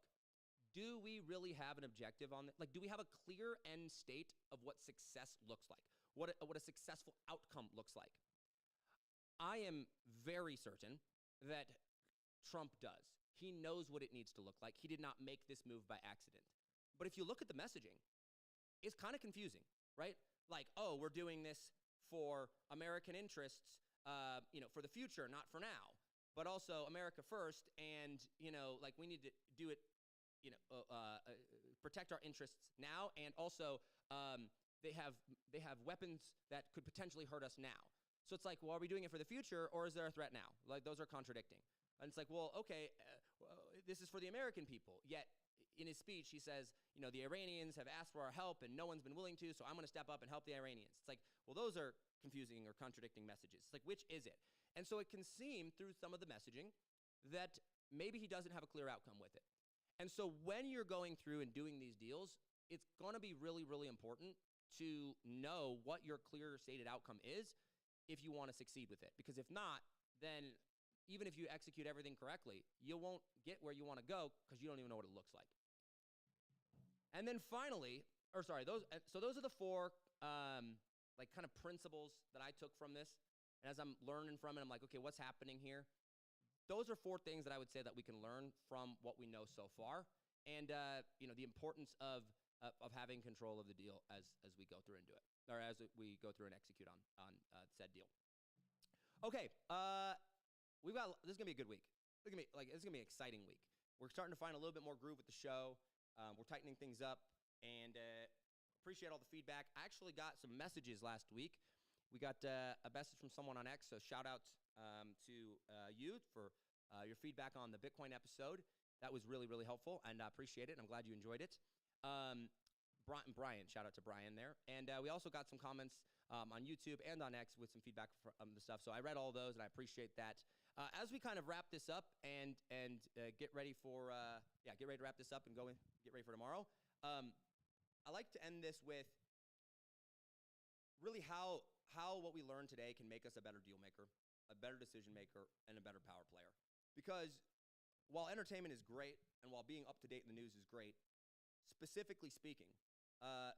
do we really have an objective on this? Do we have a clear end state of what success looks like? What a successful outcome looks like? I am very certain that Trump does. He knows what it needs to look like. He did not make this move by accident. But if you look at the messaging, it's kind of confusing. right? Like, oh, we're doing this for American interests, for the future, not for now, but also America first, and, like we need to do it, protect our interests now, and also they have weapons that could potentially hurt us now. So it's like, well, are we doing it for the future, or is there a threat now? Like, those are contradicting. And it's like, well, okay, this is for the American people. Yet, in his speech, he says, the Iranians have asked for our help, and no one's been willing to, so I'm going to step up and help the Iranians. It's like, well, those are confusing or contradicting messages. It's like, which is it? And so it can seem through some of the messaging that maybe he doesn't have a clear outcome with it. And so when you're going through and doing these deals, it's going to be really, really important to know what your clear stated outcome is if you want to succeed with it. Because if not, then even if you execute everything correctly, you won't get where you want to go because you don't even know what it looks like. And then finally, those are the four kind of principles that I took from this. And as I'm learning from it, I'm like, okay, what's happening here? Those are four things that I would say that we can learn from what we know so far, and the importance of having control of the deal as we go through and do it, or as we go through and execute on said deal. Okay, this is gonna be a good week. This is gonna be an exciting week. We're starting to find a little bit more groove with the show. We're tightening things up, and appreciate all the feedback. I actually got some messages last week. We got a message from someone on X, so shout out to you for your feedback on the Bitcoin episode. That was really, really helpful, and I appreciate it, and I'm glad you enjoyed it. Brian, shout out to Brian there. And we also got some comments on YouTube and on X with some feedback from the stuff. So I read all those, and I appreciate that. As we kind of wrap this up and get ready for wrap this up and get ready for tomorrow, I like to end this with really how what we learned today can make us a better deal maker, a better decision maker, and a better power player. Because while entertainment is great, and while being up to date in the news is great, specifically speaking, how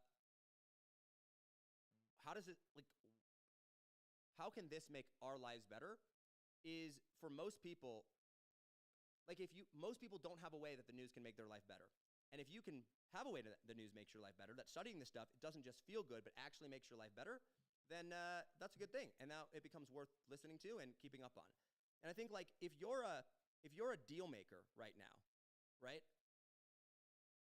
can this make our lives better? Is for most people, most people don't have a way that the news can make their life better. And if you can have a way that the news makes your life better, that studying this stuff, it doesn't just feel good, but actually makes your life better, then that's a good thing. And now it becomes worth listening to and keeping up on. And I think if you're a deal maker right now, right?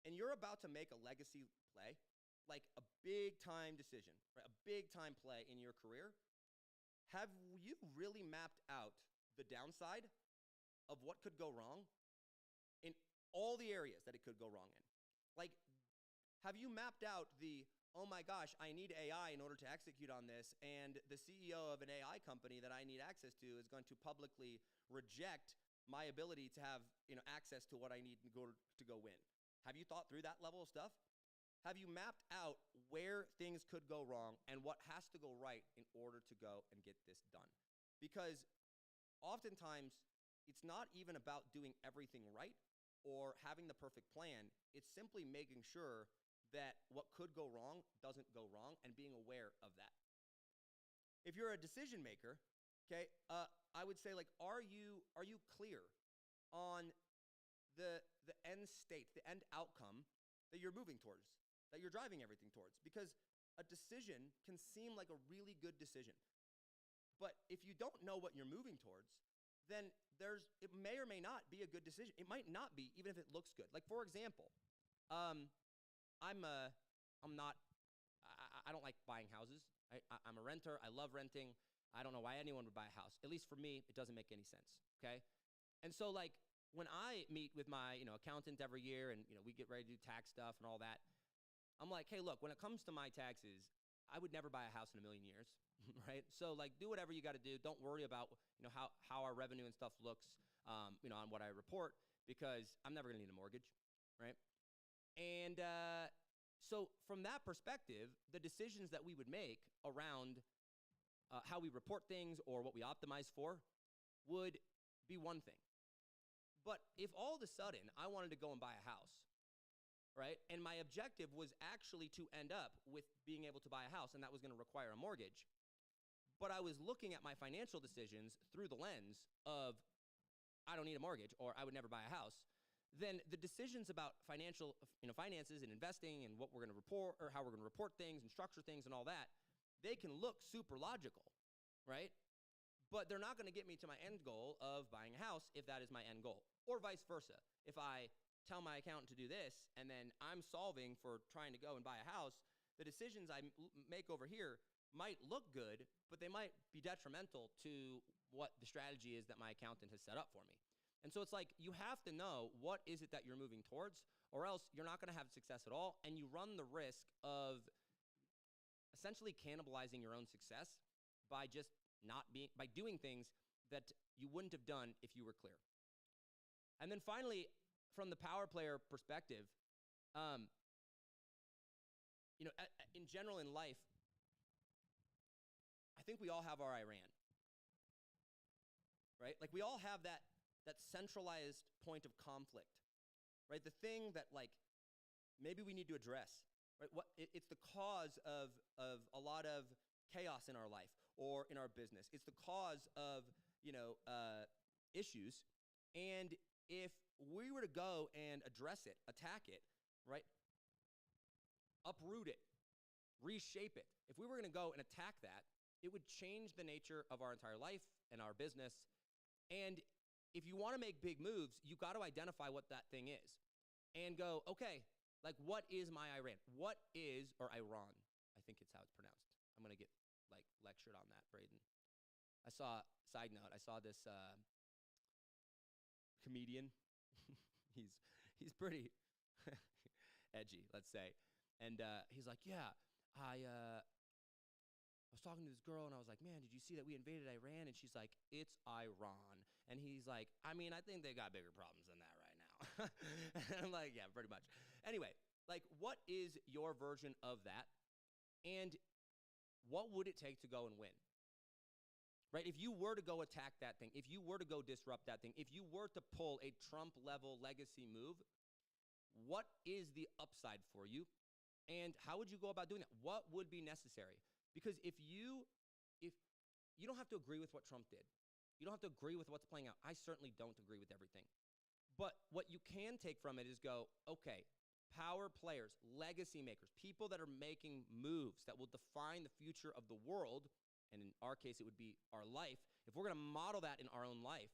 And you're about to make a legacy play, like a big time decision, right? A big time play in your career, have you really mapped out the downside of what could go wrong in all the areas that it could go wrong in? Like, have you mapped out oh my gosh, I need AI in order to execute on this, and the CEO of an AI company that I need access to is going to publicly reject my ability to have access to what I need to go win? Have you thought through that level of stuff? Have you mapped out where things could go wrong and what has to go right in order to go and get this done? Because oftentimes, it's not even about doing everything right or having the perfect plan. It's simply making sure that what could go wrong doesn't go wrong and being aware of that. If you're a decision maker, okay, I would say, are you clear on the end state, the end outcome that you're moving towards, that you're driving everything towards? Because a decision can seem like a really good decision. But if you don't know what you're moving towards, then it may or may not be a good decision. It might not be, even if it looks good. Like, for example, I don't like buying houses. I'm a renter. I love renting. I don't know why anyone would buy a house. At least for me, it doesn't make any sense, okay? And so, when I meet with my, accountant every year and, we get ready to do tax stuff and all that, I'm like, hey, look, when it comes to my taxes, I would never buy a house in a million years, right? So, do whatever you got to do. Don't worry about, how our revenue and stuff looks, on what I report, because I'm never going to need a mortgage, right? And so from that perspective, the decisions that we would make around how we report things or what we optimize for would be one thing. But if all of a sudden I wanted to go and buy a house, right, and my objective was actually to end up with being able to buy a house, and that was going to require a mortgage, but I was looking at my financial decisions through the lens of I don't need a mortgage or I would never buy a house, then the decisions about finances and investing and what we're going to report or how we're going to report things and structure things and all that, they can look super logical, right? But they're not going to get me to my end goal of buying a house if that is my end goal, or vice versa. If I tell my accountant to do this and then I'm solving for trying to go and buy a house, the decisions I make over here might look good, but they might be detrimental to what the strategy is that my accountant has set up for me. And so it's like you have to know what is it that you're moving towards, or else you're not going to have success at all, and you run the risk of essentially cannibalizing your own success by just by doing things that you wouldn't have done if you were clear. And then finally, from the power player perspective, in general in life, I think we all have our Iran, right? Like we all have that centralized point of conflict, right? The thing that like maybe we need to address, right? It's the cause of a lot of chaos in our life or in our business. It's the cause of issues, and if we were to go and address it, attack it, right? Uproot it, reshape it. If we were going to go and attack that, it would change the nature of our entire life and our business. And if you want to make big moves, you got to identify what that thing is and go, okay, like what is my Iran? What is, or Iran, I think it's how it's pronounced. I'm going to get like lectured on that, Braden. Side note, I saw this comedian. he's pretty edgy, let's say. And he's like, yeah, I was talking to this girl, and I was like, man, did you see that we invaded Iran? And she's like, it's Iran. And he's like, I mean, I think they got bigger problems than that right now. And I'm like, yeah, pretty much. Anyway, like, what is your version of that? And what would it take to go and win? Right? If you were to go attack that thing, if you were to go disrupt that thing, if you were to pull a Trump-level legacy move, what is the upside for you? And how would you go about doing that? What would be necessary? Because if you don't have to agree with what Trump did, you don't have to agree with what's playing out. I certainly don't agree with everything. But what you can take from it is go, okay, power players, legacy makers, people that are making moves that will define the future of the world, and in our case, it would be our life. If we're going to model that in our own life,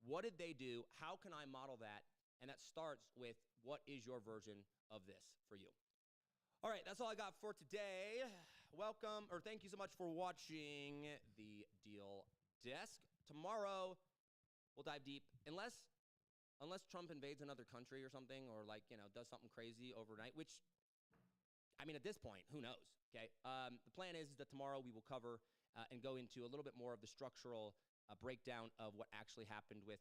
what did they do? How can I model that? And that starts with what is your version of this for you? All right, that's all I got for today. Welcome, or thank you so much for watching The Deal Desk. Tomorrow, we'll dive deep. Unless Trump invades another country or something, or does something crazy overnight, which, I mean, at this point, who knows, okay? The plan is that tomorrow we will cover and go into a little bit more of the structural breakdown of what actually happened with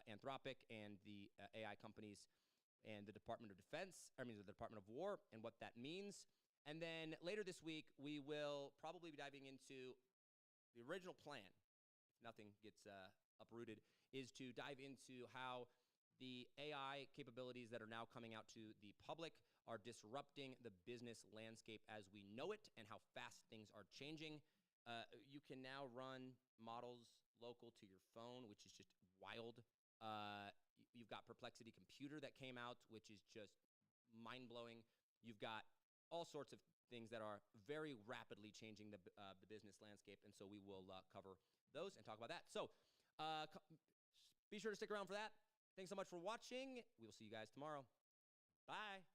Anthropic and the AI companies and the Department of the Department of War, and what that means. And then later this week, we will probably be diving into the original plan, if nothing gets uprooted, is to dive into how the AI capabilities that are now coming out to the public are disrupting the business landscape as we know it, and how fast things are changing. You can now run models local to your phone, which is just wild. You've got Perplexity Computer that came out, which is just mind-blowing. You've got all sorts of things that are very rapidly changing the business landscape, and so we will cover those and talk about that. So be sure to stick around for that. Thanks so much for watching. We will see you guys tomorrow. Bye.